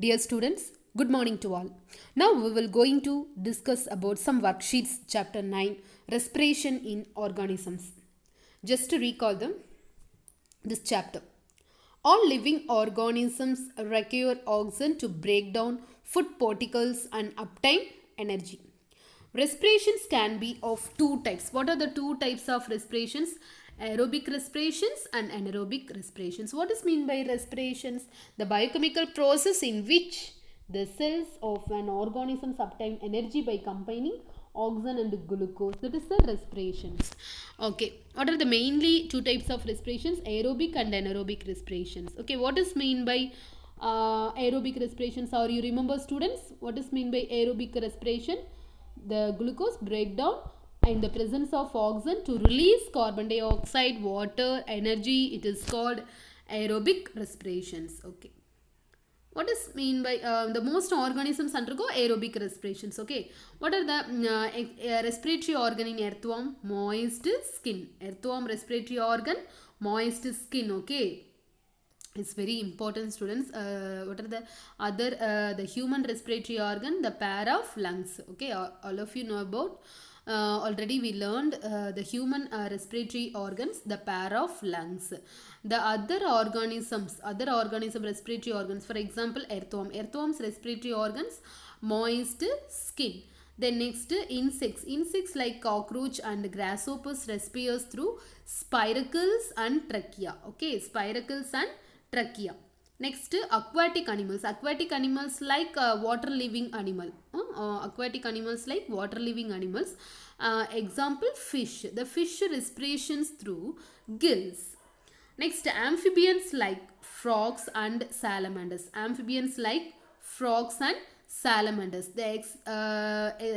Dear students, good morning to all. Now we will going to discuss about some worksheets chapter 9 respiration in organisms. Just to recall them this chapter. All living organisms require oxygen to break down food particles and obtain energy. Respirations can be of two types. What are the two types of respirations? Aerobic respirations and anaerobic respirations. What is mean by respirations? The biochemical process in which the cells of an organism obtain energy by combining oxygen and glucose. That is the respirations. Okay. What are the mainly two types of respirations? Aerobic and anaerobic respirations. Okay. What is mean by aerobic respirations? Or you remember students? What is mean by aerobic respiration? The glucose breakdown in the presence of oxygen to release carbon dioxide, water, energy. It is called aerobic respirations. Okay. What is mean by the most organisms undergo aerobic respirations? Okay. What are the respiratory organ in earthworm? Moist skin. Earthworm respiratory organ, moist skin. Okay. It's very important, students. What are the other the human respiratory organ? The pair of lungs. Okay, all of you know about. Already we learned the human respiratory organs, the pair of lungs. The other organism respiratory organs, for example, earthworms respiratory organs, moist skin. Then next, insects like cockroach and grasshoppers respires through spiracles and trachea. Okay, spiracles and trachea. Next, aquatic animals like water living animal. Aquatic animals like water living animals. Example, fish. The fish respirations through gills. Next, amphibians like frogs and salamanders. The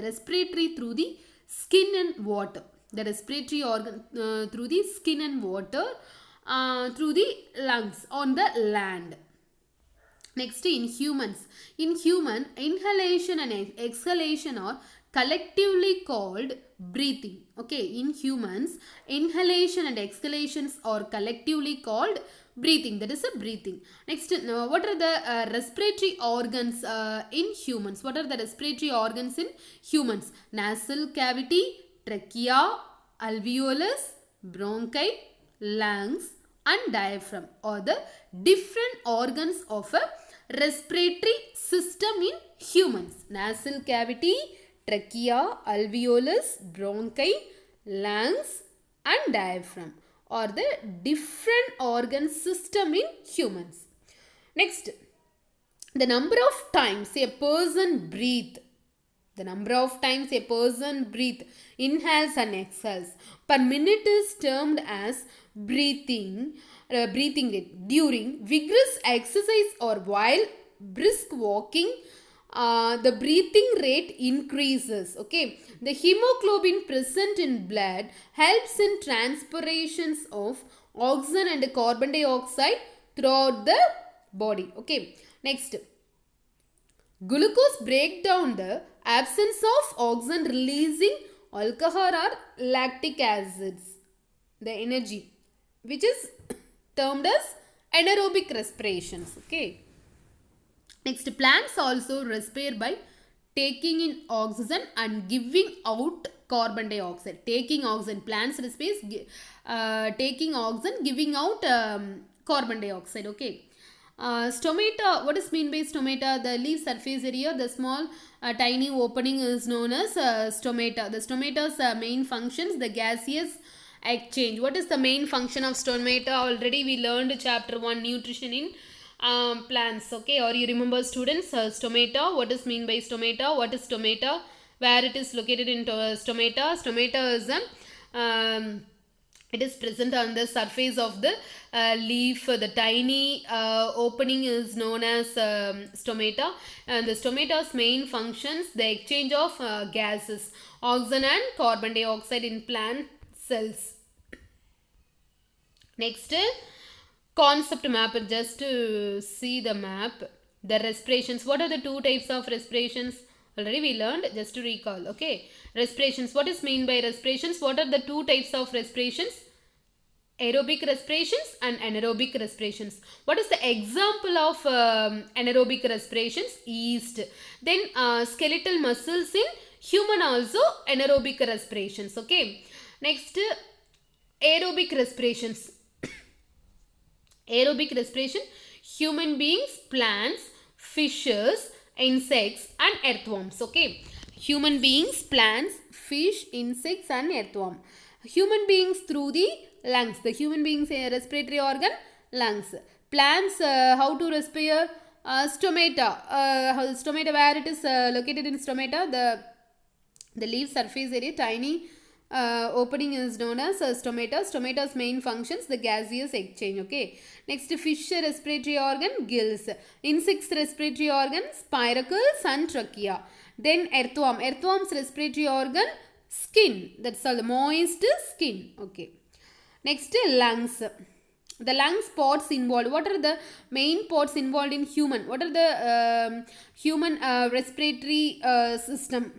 respiratory through the skin and water. The respiratory organ through the skin and water, through the lungs on the land. Next, in humans. In human, inhalation and exhalation are collectively called breathing. Okay, in humans, inhalation and exhalations are collectively called breathing. That is a breathing. Next, what are the respiratory organs in humans? What are the respiratory organs in humans? Nasal cavity, trachea, alveolus, bronchi, lungs and diaphragm are the different organs of a respiratory system in humans. Nasal cavity, trachea, alveolus, bronchi, lungs and diaphragm are the different organ system in humans. Next, the number of times a person breathes. The number of times a person breathes, inhales and exhales per minute is termed as breathing rate. During vigorous exercise or while brisk walking, the breathing rate increases. Okay, the hemoglobin present in blood helps in transpirations of oxygen and carbon dioxide throughout the body. Okay, next, glucose break down the absence of oxygen releasing alcohol or lactic acids, the energy, which is termed as anaerobic respirations. Okay. Next, plants also respire by taking in oxygen and giving out carbon dioxide. Taking oxygen, plants respire, taking oxygen, giving out carbon dioxide. Okay. Stomata, what is mean by stomata? The leaf surface area, the small tiny opening is known as stomata. The stomata's main functions, the gaseous exchange. What is the main function of stomata? Already we learned chapter 1 nutrition in plants. Okay, or you remember students, stomata, what is mean by stomata? What is stomata? Where it is located in stomata? Stomata is it is present on the surface of the leaf. The tiny opening is known as stomata, and the stomata's main functions, the exchange of gases, oxygen and carbon dioxide in plant cells. Next, concept map. Just to see the map, the respirations. What are the two types of respirations? Already we learned, just to recall. Okay, respirations. What is mean by respirations? What are the two types of respirations? aerobic respirations and anaerobic respirations. What is the example of anaerobic respirations? Yeast. Then skeletal muscles in human also anaerobic respirations. Okay. Next, aerobic respirations. Aerobic respiration, human beings, plants, fishes, insects and earthworms. Okay. Human beings, plants, fish, insects and earthworm. Human beings through the lungs. The human beings respiratory organ, lungs. Plants, how to respire? Stomata. Stomata, where it is located in stomata, the leaf surface area, tiny opening is known as stomata. Stomata's main functions, the gaseous exchange. Okay. Next, fish respiratory organ, gills. Insects respiratory organ, spiracles and trachea. Then earthworm. Earthworm's respiratory organ, skin. That's all, the moist skin. Okay. Next, lungs. The lungs parts involved. What are the main parts involved in human? What are the human respiratory system?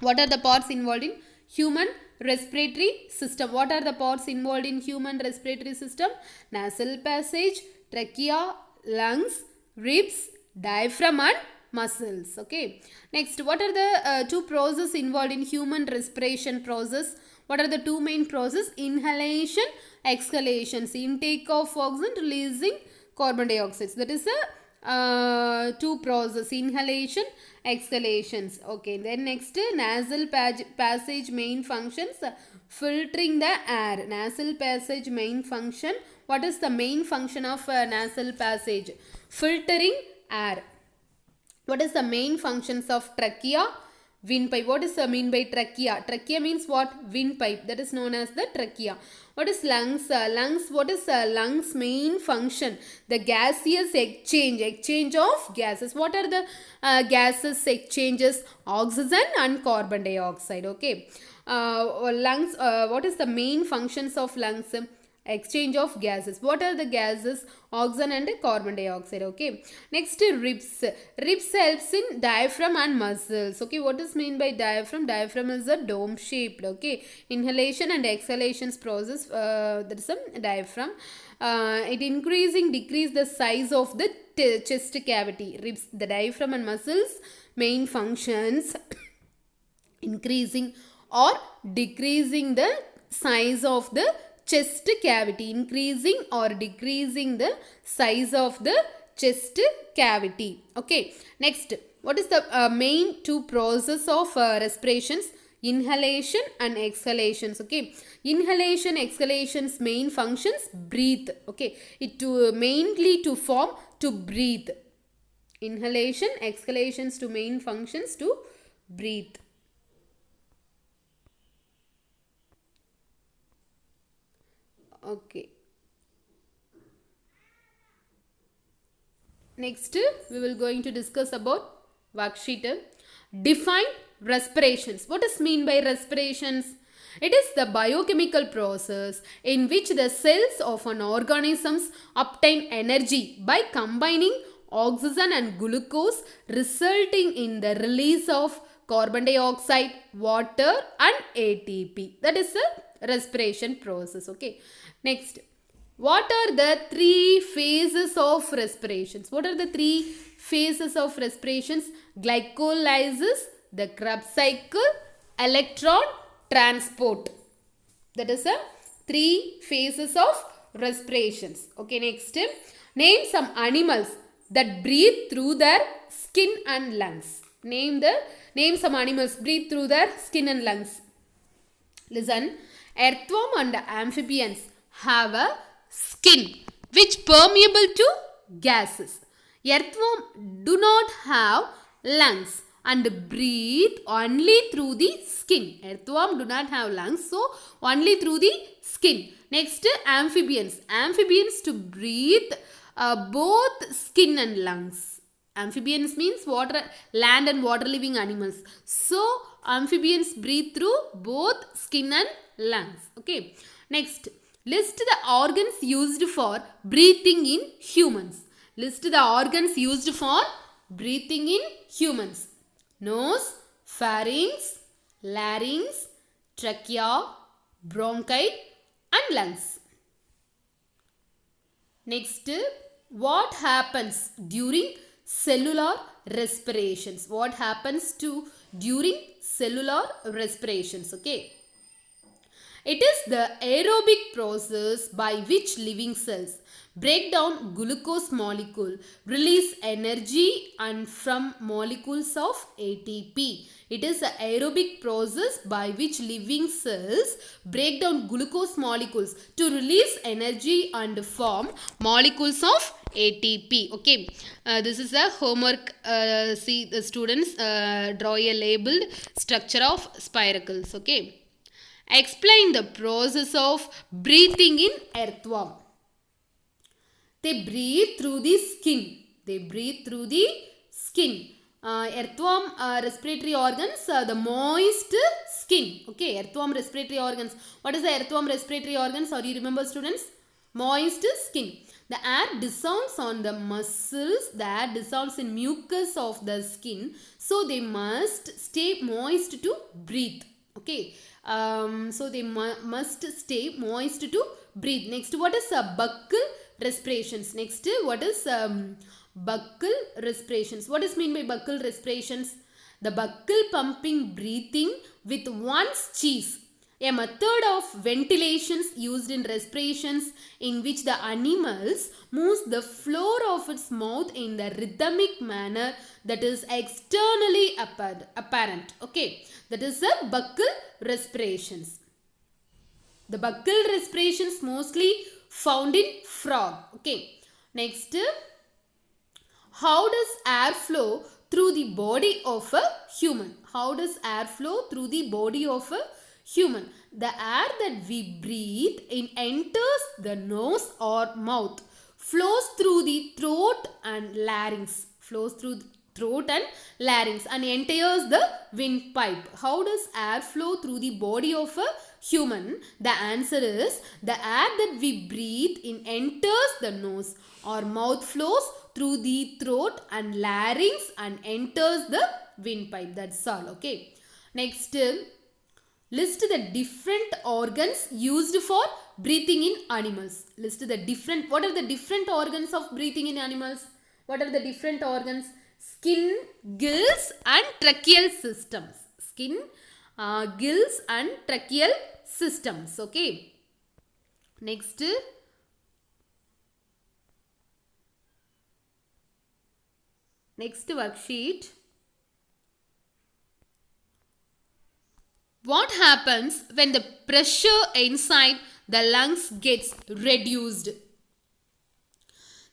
What are the parts involved in human respiratory system? What are the parts involved in human respiratory system? Nasal passage, trachea, lungs, ribs, diaphragm and muscles. Okay. Next, what are the two processes involved in human respiration process? What are the two main processes? Inhalation, exhalations. Intake of oxygen, releasing carbon dioxide. That is a two process, inhalation, exhalations. Okay. Then next, nasal passage main functions, filtering the air. Nasal passage main function. What is the main function of nasal passage? Filtering air. What is the main functions of trachea? Windpipe. What is the mean by trachea? Trachea means what? Windpipe. That is known as the trachea. What is lungs? Lungs. What is lungs main function? The gaseous exchange. Exchange of gases. What are the gases exchanges? Oxygen and carbon dioxide. Okay. Lungs. What is the main functions of lungs? Exchange of gases. What are the gases? Oxygen and carbon dioxide. Okay. Next, ribs. Ribs helps in diaphragm and muscles. Okay. What is mean by diaphragm? Diaphragm is a dome shaped. Okay. Inhalation and exhalations process. There is some diaphragm. It decrease the size of the chest cavity. Ribs, the diaphragm and muscles main functions, increasing or decreasing the size of the chest cavity. Increasing or decreasing the size of the chest cavity. Okay. Next, what is the main two process of respirations? Inhalation and exhalations. Okay. Inhalation, exhalations main functions, breathe. Okay. It mainly to form to breathe. Inhalation, exhalations to main functions to breathe. Okay. Next, we will going to discuss about worksheet. Define respirations. What is mean by respirations? It is the biochemical process in which the cells of an organism obtain energy by combining oxygen and glucose, resulting in the release of carbon dioxide, water and ATP. That is a respiration process. Okay. Next, what are the three phases of respirations? What are the three phases of respirations? Glycolysis, the Krebs cycle, electron transport. That is the three phases of respirations. Okay, next, name some animals that breathe through their skin and lungs. Name some animals breathe through their skin and lungs. Listen, earthworm and amphibians have a skin which permeable to gases. Earthworm do not have lungs and breathe only through the skin. Earthworm do not have lungs, so only through the skin. Next, amphibians. Amphibians to breathe both skin and lungs. Amphibians means water, land and water living animals. So, amphibians breathe through both skin and lungs. Okay. Next, list the organs used for breathing in humans. List the organs used for breathing in humans. Nose, pharynx, larynx, trachea, bronchi and lungs. Next, what happens during cellular respirations? What happens to during cellular respirations? Okay. It is the aerobic process by which living cells break down glucose molecule, release energy and from molecules of ATP. It is the aerobic process by which living cells break down glucose molecules to release energy and form molecules of ATP. Okay, this is a homework. See the students draw a labeled structure of spiracles. Okay. Explain the process of breathing in earthworm. They breathe through the skin. They breathe through the skin. Earthworm respiratory organs, the moist skin. Okay, earthworm respiratory organs. What is the earthworm respiratory organs? Or you remember, students? Moist skin. The air dissolves on the muscles. The air dissolves in mucus of the skin. So they must stay moist to breathe. Okay. So they must stay moist to breathe. Next, what is buccal respirations? Next, what is buccal respirations? What is mean by buccal respirations? The buccal pumping breathing with one's chest. A method of ventilations used in respirations in which the animals moves the floor of its mouth in the rhythmic manner that is externally apparent. Okay, that is the buccal respirations. The buccal respirations mostly found in frog. Okay, next, how does air flow through the body of a human? How does air flow through the body of a human? The air that we breathe in enters the nose or mouth, flows through the throat and larynx, flows through the throat and larynx and enters the windpipe. How does air flow through the body of a human? The answer is the air that we breathe in enters the nose or mouth, flows through the throat and larynx and enters the windpipe. That's all. Okay. Next, list the different organs used for breathing in animals. List the different, what are the different organs of breathing in animals? What are the different organs? Skin, gills and tracheal systems. Skin, gills and tracheal systems. Okay. Next, worksheet. What happens when the pressure inside the lungs gets reduced?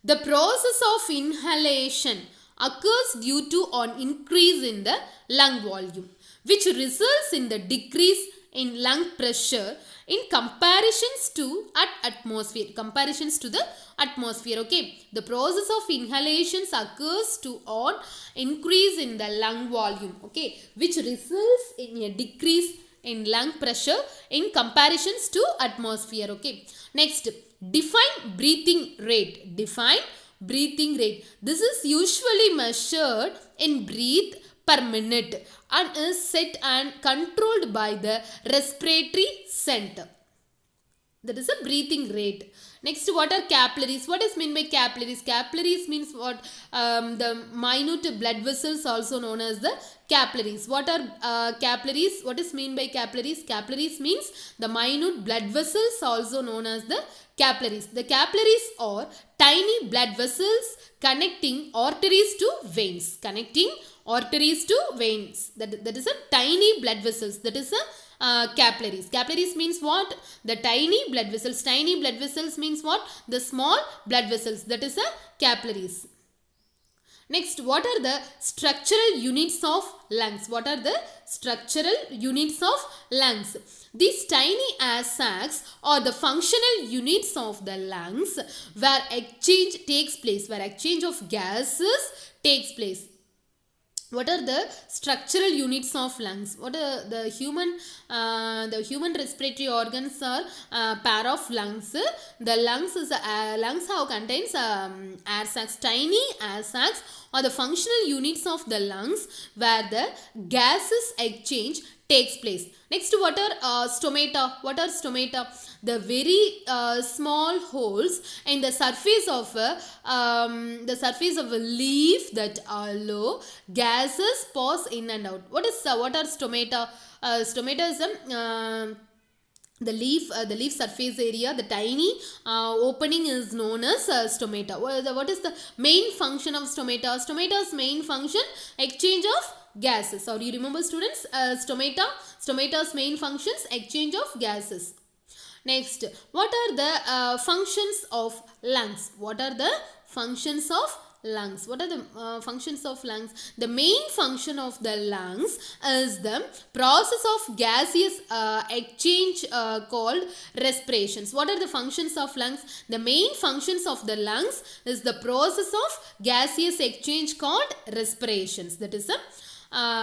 The process of inhalation occurs due to an increase in the lung volume, which results in the decrease in lung pressure in comparisons to the atmosphere. Okay, the process of inhalations occurs to an increase in the lung volume, okay, which results in a decrease in lung pressure in comparisons to atmosphere. Okay, next, define breathing rate. Define breathing rate. This is usually measured in breath per minute and is set and controlled by the respiratory center. That is a breathing rate. Next, what are capillaries? What is meant by capillaries? Capillaries means what? The minute blood vessels, also known as the capillaries. What are capillaries? What is meant by capillaries? Capillaries means the minute blood vessels, also known as the capillaries. The capillaries are tiny blood vessels connecting arteries to veins. Connecting arteries to veins. That is a tiny blood vessels. That is a capillaries. Capillaries means what? The tiny blood vessels. Tiny blood vessels means what? The small blood vessels. That is a capillaries. Next, what are the structural units of lungs? What are the structural units of lungs? These tiny air sacs are the functional units of the lungs where exchange takes place, where exchange of gases takes place. What are the structural units of lungs? What are the human respiratory organs are pair of lungs. The lungs is lungs have contains air sacs. Tiny air sacs are the functional units of the lungs where the gases exchange takes place. Next, what are stomata? What are stomata? The very small holes in the surface of a leaf that allow gases pass in and out. What are stomata? Stomata is the leaf surface area, the tiny opening is known as stomata. What is the main function of stomata? Stomata's main function, exchange of gases. Or you remember, students, stomata's main functions, exchange of gases. Next, what are the functions of lungs? What are the functions of lungs? What are the functions of lungs? The main function of the lungs is the process of gaseous exchange called respirations. What are the functions of lungs? The main functions of the lungs is the process of gaseous exchange called respirations. That is the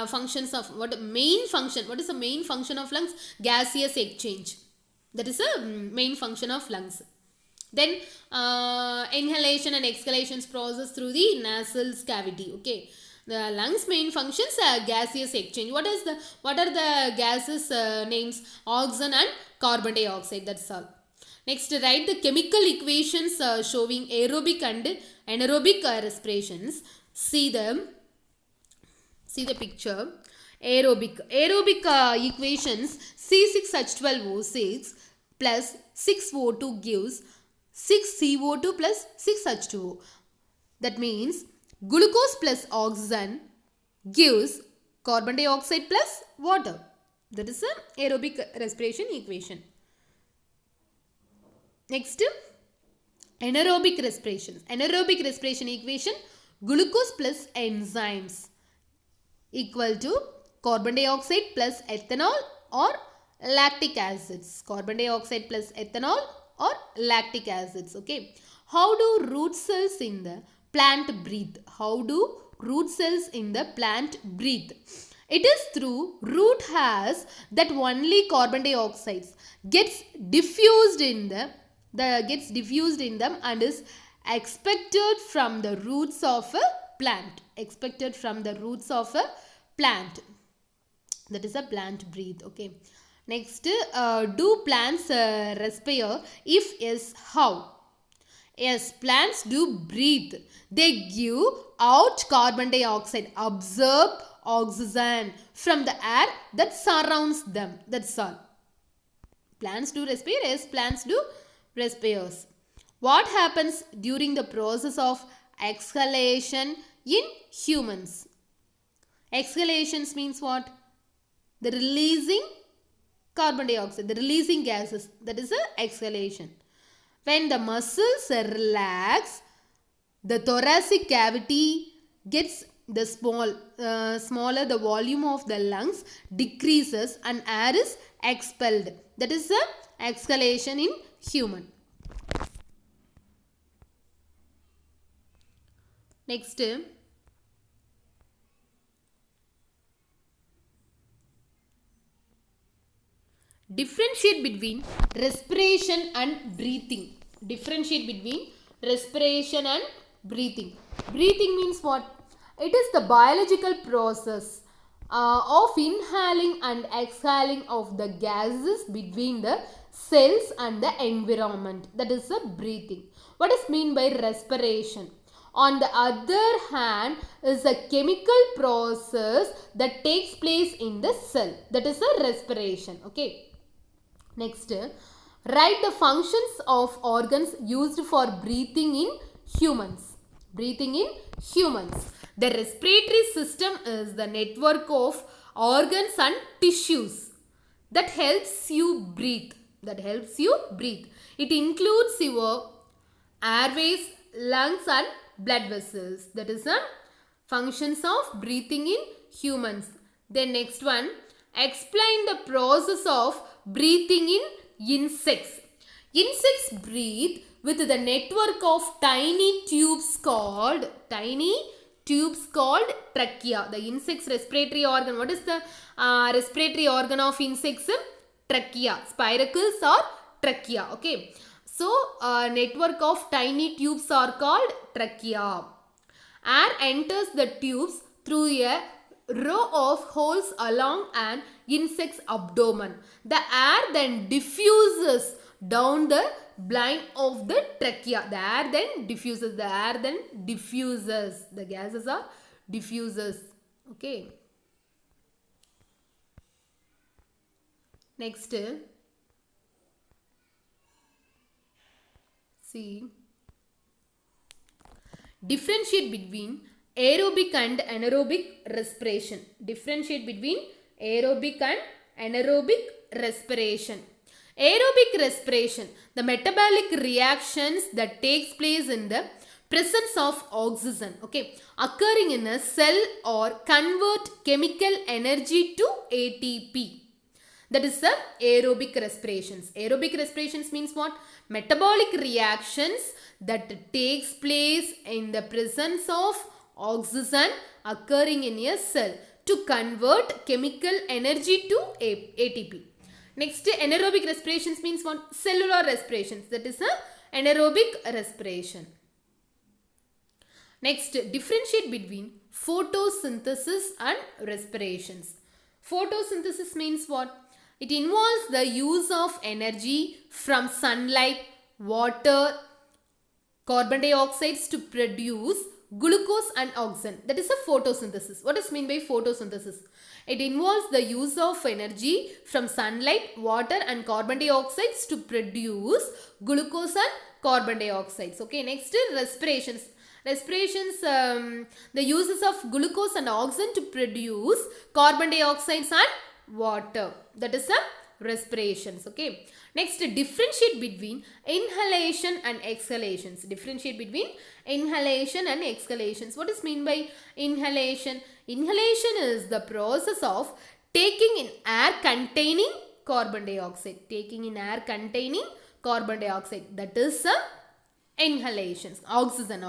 functions of main function. What is the main function of lungs? Gaseous exchange. That is a main function of lungs. Then inhalation and exhalations process through the nasal cavity. Okay, the lungs main functions are gaseous exchange. What are the gases names? Oxygen and carbon dioxide. That's all. Next, write the chemical equations showing aerobic and anaerobic respirations. See the picture. Aerobic equations: C6H12O6 plus 6O2 gives 6CO2 plus 6H2O. That means glucose plus oxygen gives carbon dioxide plus water. That is an aerobic respiration equation. Next, anaerobic respiration. Anaerobic respiration equation: glucose plus enzymes equal to carbon dioxide plus ethanol or lactic acids. Carbon dioxide plus ethanol or lactic acids. Okay. How do root cells in the plant breathe? How do root cells in the plant breathe? It is through root hairs that only carbon dioxide gets diffused in them and is expected from the roots of a plant. Expected from the roots of a plant. That is a plant breathe. Okay. Next, do plants respire? If yes, how? Yes, plants do breathe. They give out carbon dioxide, absorb oxygen from the air that surrounds them. That's all. Plants do respire? Yes, plants do respire. What happens during the process of exhalation in humans? Exhalations means what? The releasing carbon dioxide, the releasing gases. That is a exhalation. When the muscles relax, the thoracic cavity gets the smaller, the volume of the lungs decreases and air is expelled. That is the exhalation in human. Next, differentiate between respiration and breathing. Differentiate between respiration and breathing. Breathing means what? It is the biological process of inhaling and exhaling of the gases between the cells and the environment. That is the breathing. What is mean by respiration? On the other hand, is a chemical process that takes place in the cell. That is a respiration. Okay. Next, write the functions of organs used for breathing in humans. Breathing in humans. The respiratory system is the network of organs and tissues that helps you breathe. That helps you breathe. It includes your airways, lungs and blood vessels. That is the functions of breathing in humans. Then next one, explain the process of breathing in insects. Insects breathe with the network of tiny tubes called trachea. The insect's respiratory organ. What is the respiratory organ of insects? Trachea. Spiracles or trachea. Okay. So, network of tiny tubes are called trachea. Air enters the tubes through a row of holes along an insect's abdomen. The air then diffuses down the blind of the trachea. The air then diffuses. The air then diffuses. The gases are diffuses. Okay. Next, see, differentiate between aerobic and anaerobic respiration. Differentiate between aerobic and anaerobic respiration. Aerobic respiration, the metabolic reactions that takes place in the presence of oxygen, okay, occurring in a cell or convert chemical energy to ATP. That is the aerobic respirations. Aerobic respirations means what? Metabolic reactions that takes place in the presence of oxygen occurring in a cell to convert chemical energy to ATP. Next, anaerobic respirations means what? Cellular respirations. That is a anaerobic respiration. Next, differentiate between photosynthesis and respirations. Photosynthesis means what? It involves the use of energy from sunlight, water, carbon dioxide to produce glucose and oxygen. That is a photosynthesis. What is meant by photosynthesis? It involves the use of energy from sunlight, water and carbon dioxide to produce glucose and carbon dioxide. Okay, next respirations. Respirations, the uses of glucose and oxygen to produce carbon dioxide and water. That is a respirations. Okay. Next, differentiate between inhalation and exhalations. Differentiate between inhalation and exhalations. What is meant by inhalation? Inhalation is the process of taking in air containing carbon dioxide. Taking in air containing carbon dioxide. That is inhalations. Oxygen.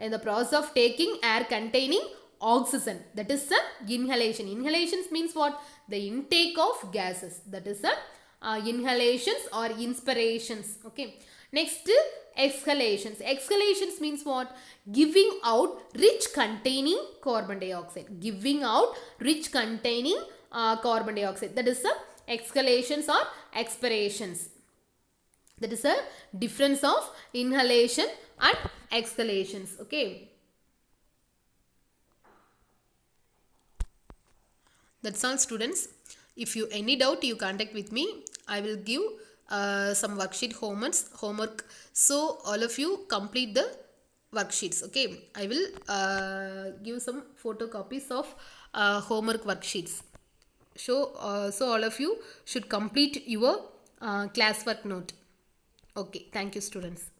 In the process of taking air containing oxygen. That is inhalation. Inhalations means what? The intake of gases. That is inhalations or inspirations. Okay. Next, exhalations. Exhalations means what? Giving out rich containing carbon dioxide. Giving out rich containing carbon dioxide. That is exhalations or expirations. That is a difference of inhalation and exhalations. Okay. That's all, students. If you any doubt, you contact with me. I will give some worksheet homework. So all of you complete the worksheets. Okay. I will give some photocopies of homework worksheets. So all of you should complete your classwork note. Okay. Thank you, students.